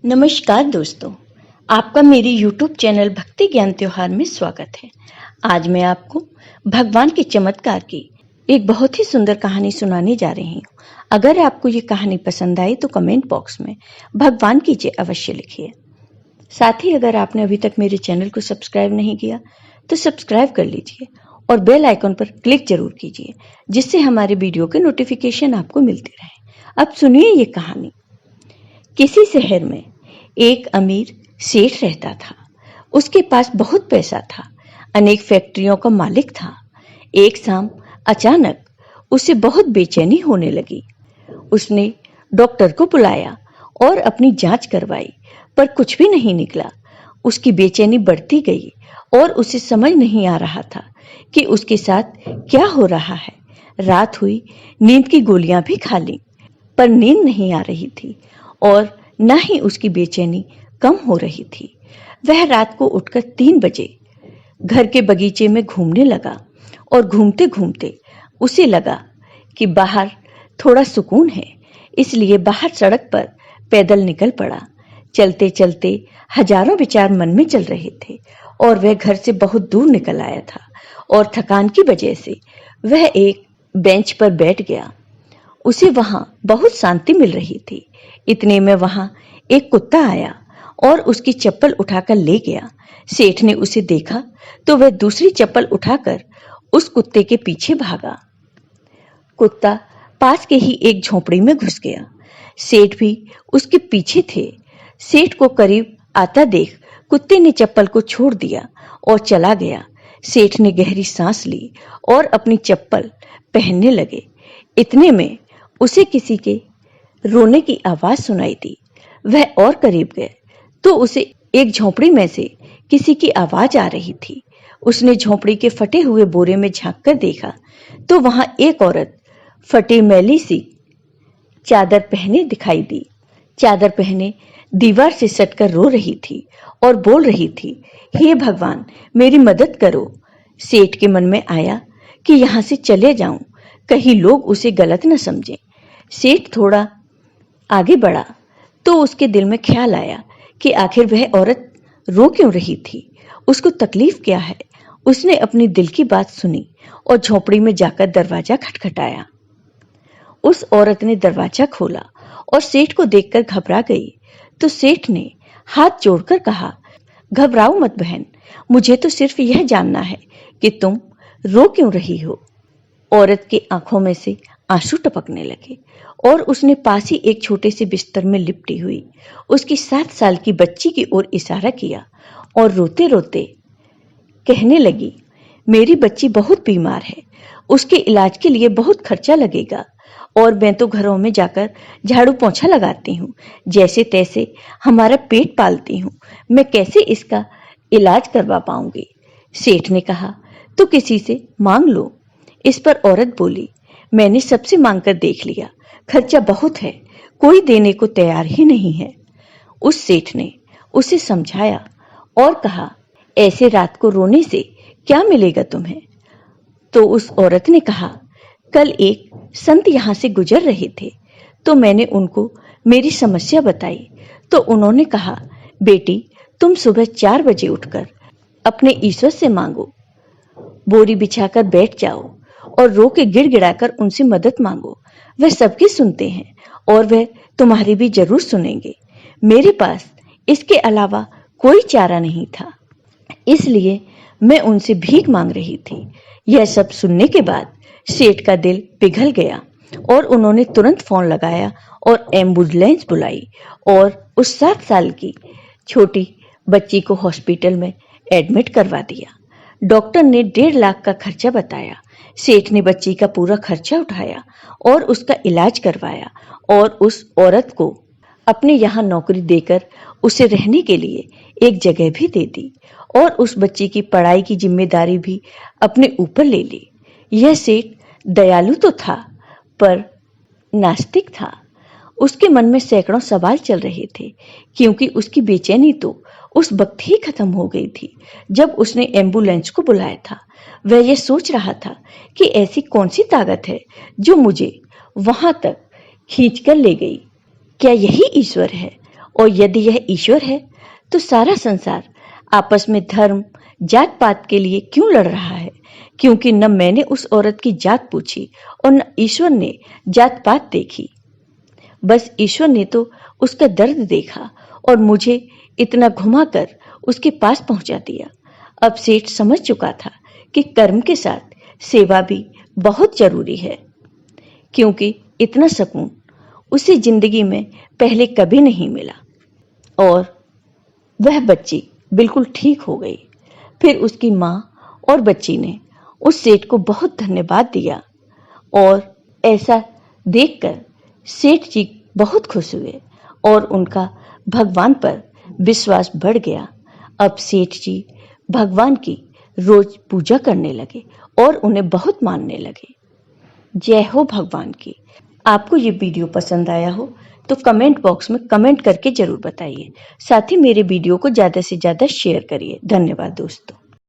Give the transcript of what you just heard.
नमस्कार दोस्तों, आपका मेरे YouTube चैनल भक्ति ज्ञान त्योहार में स्वागत है। आज मैं आपको भगवान के चमत्कार की एक बहुत ही सुंदर कहानी सुनाने जा रही हूँ। अगर आपको ये कहानी पसंद आई तो कमेंट बॉक्स में भगवान की जय अवश्य लिखिए। साथ ही अगर आपने अभी तक मेरे चैनल को सब्सक्राइब नहीं किया तो सब्सक्राइब कर लीजिए और बेल आइकन पर क्लिक जरूर कीजिए, जिससे हमारे वीडियो के नोटिफिकेशन आपको मिलते रहे। अब सुनिए ये कहानी। किसी शहर में एक अमीर सेठ रहता था। उसके पास बहुत पैसा था, अनेक फैक्ट्रियों का मालिक था। एक शाम अचानक उसे बहुत बेचैनी होने लगी। उसने डॉक्टर को बुलाया और अपनी जांच करवाई, पर कुछ भी नहीं निकला। उसकी बेचैनी बढ़ती गई और उसे समझ नहीं आ रहा था कि उसके साथ क्या हो रहा है। रात हुई, नींद की गोलियां भी खा ली, पर नींद नहीं आ रही थी और न ही उसकी बेचैनी कम हो रही थी। वह रात को उठकर 3 बजे घर के बगीचे में घूमने लगा और घूमते घूमते उसे लगा कि बाहर थोड़ा सुकून है, इसलिए बाहर सड़क पर पैदल निकल पड़ा। चलते चलते हजारों विचार मन में चल रहे थे और वह घर से बहुत दूर निकल आया था और थकान की वजह से वह एक बेंच पर बैठ गया। उसे वहां बहुत शांति मिल रही थी। इतने में वहां एक कुत्ता आया और उसकी चप्पल उठाकर ले गया। सेठ ने उसे देखा तो वह दूसरी चप्पल उठाकर उस कुत्ते के पीछे भागा। कुत्ता पास के ही एक झोपड़ी में घुस गया। सेठ भी उसके पीछे थे। सेठ को करीब आता देख कुत्ते ने चप्पल को छोड़ दिया और चला गया। सेठ ने गहरी सांस ली और अपनी चप्पल पहनने लगे। इतने में उसे किसी के रोने की आवाज सुनाई दी। वह और करीब गए तो उसे एक झोपड़ी में से किसी की आवाज आ रही थी। उसने झोपड़ी के फटे हुए बोरे में झांककर देखा तो वहां एक औरत फटी मैली सी चादर पहने दिखाई दी। चादर पहने दीवार से सटकर रो रही थी और बोल रही थी, हे भगवान, मेरी मदद करो। सेठ के मन में आया कि यहां से चले जाऊं, कहीं लोग उसे गलत न समझें। सेठ थोड़ा आगे बढ़ा तो उसके दिल में ख्याल आया कि आखिर वह औरत रो क्यों रही थी, उसको तकलीफ क्या है। उसने अपनी दिल की बात सुनी और झोपड़ी में जाकर दरवाजा खटखटाया। उस औरत ने दरवाजा खोला और सेठ को देखकर घबरा गई। तो सेठ ने हाथ जोड़कर कहा, घबराओ मत बहन, मुझे तो सिर्फ यह जानना है कि तुम रो क्यों रही हो। औरत की आंखों में से आंसू टपकने लगे और उसने पास ही एक छोटे से बिस्तर में लिपटी हुई उसकी 7 साल की बच्ची की ओर इशारा किया और रोते रोते कहने लगी, मेरी बच्ची बहुत बीमार है, उसके इलाज के लिए बहुत खर्चा लगेगा और मैं तो घरों में जाकर झाड़ू पोंछा लगाती हूँ, जैसे तैसे हमारा पेट पालती हूँ, मैं कैसे इसका इलाज करवा पाऊंगी। सेठ ने कहा, तो किसी से मांग लो। इस पर औरत बोली, मैंने सबसे मांगकर देख लिया, खर्चा बहुत है, कोई देने को तैयार ही नहीं है। उस सेठ ने उसे समझाया और कहा, ऐसे रात को रोने से क्या मिलेगा तुम्हें। तो उस औरत ने कहा, कल एक संत यहां से गुजर रहे थे तो मैंने उनको मेरी समस्या बताई तो उन्होंने कहा, बेटी, तुम सुबह 4 बजे उठकर अपने ईश्वर से मांगो, बोरी बिछाकर बैठ जाओ और रो के गिड़गिड़ाकर उनसे मदद मांगो। वह सबकी सुनते हैं और वह तुम्हारी भी जरूर सुनेंगे। मेरे पास इसके अलावा कोई चारा नहीं था, इसलिए मैं उनसे भीख मांग रही थी। यह सब सुनने के बाद सेठ का दिल पिघल गया और उन्होंने तुरंत फोन लगाया और एम्बुलेंस बुलाई और उस 7 साल की छोटी बच्ची को हॉस्पिटल में एडमिट करवा दिया। डॉक्टर ने 1.5 लाख का खर्चा बताया। सेठ ने बच्ची का पूरा खर्चा उठाया और उसका इलाज करवाया और उस औरत को अपने यहाँ नौकरी देकर उसे रहने के लिए एक जगह भी दे दी और उस बच्ची की पढ़ाई की जिम्मेदारी भी अपने ऊपर ले ली। यह सेठ दयालु तो था पर नास्तिक था। उसके मन में सैकड़ों सवाल चल रहे थे, क्योंकि उसकी बेचैनी तो उस वक्त ही खत्म हो गई थी जब उसने एम्बुलेंस को बुलाया था। वह यह सोच रहा था कि ऐसी कौन सी ताकत है जो मुझे वहां तक खींच कर ले गई। क्या यही ईश्वर है और यदि यह ईश्वर है तो सारा संसार आपस में धर्म जात पात के लिए क्यों लड़ रहा है? क्योंकि न मैंने उस औरत की जात पूछी और न ईश्वर ने जात पात देखी। बस ईश्वर ने तो उसका दर्द देखा और मुझे इतना घुमाकर उसके पास पहुंचा दिया। अब सेठ समझ चुका था कि कर्म के साथ सेवा भी बहुत जरूरी है, क्योंकि इतना सुकून उसे जिंदगी में पहले कभी नहीं मिला। और वह बच्ची बिल्कुल ठीक हो गई। फिर उसकी माँ और बच्ची ने उस सेठ को बहुत धन्यवाद दिया और ऐसा देखकर सेठ जी बहुत खुश हुए और उनका भगवान पर विश्वास बढ़ गया। अब सेठ जी भगवान की रोज पूजा करने लगे और उन्हें बहुत मानने लगे। जय हो भगवान की। आपको ये वीडियो पसंद आया हो तो कमेंट बॉक्स में कमेंट करके जरूर बताइए। साथ ही मेरे वीडियो को ज़्यादा से ज़्यादा शेयर करिए। धन्यवाद दोस्तों।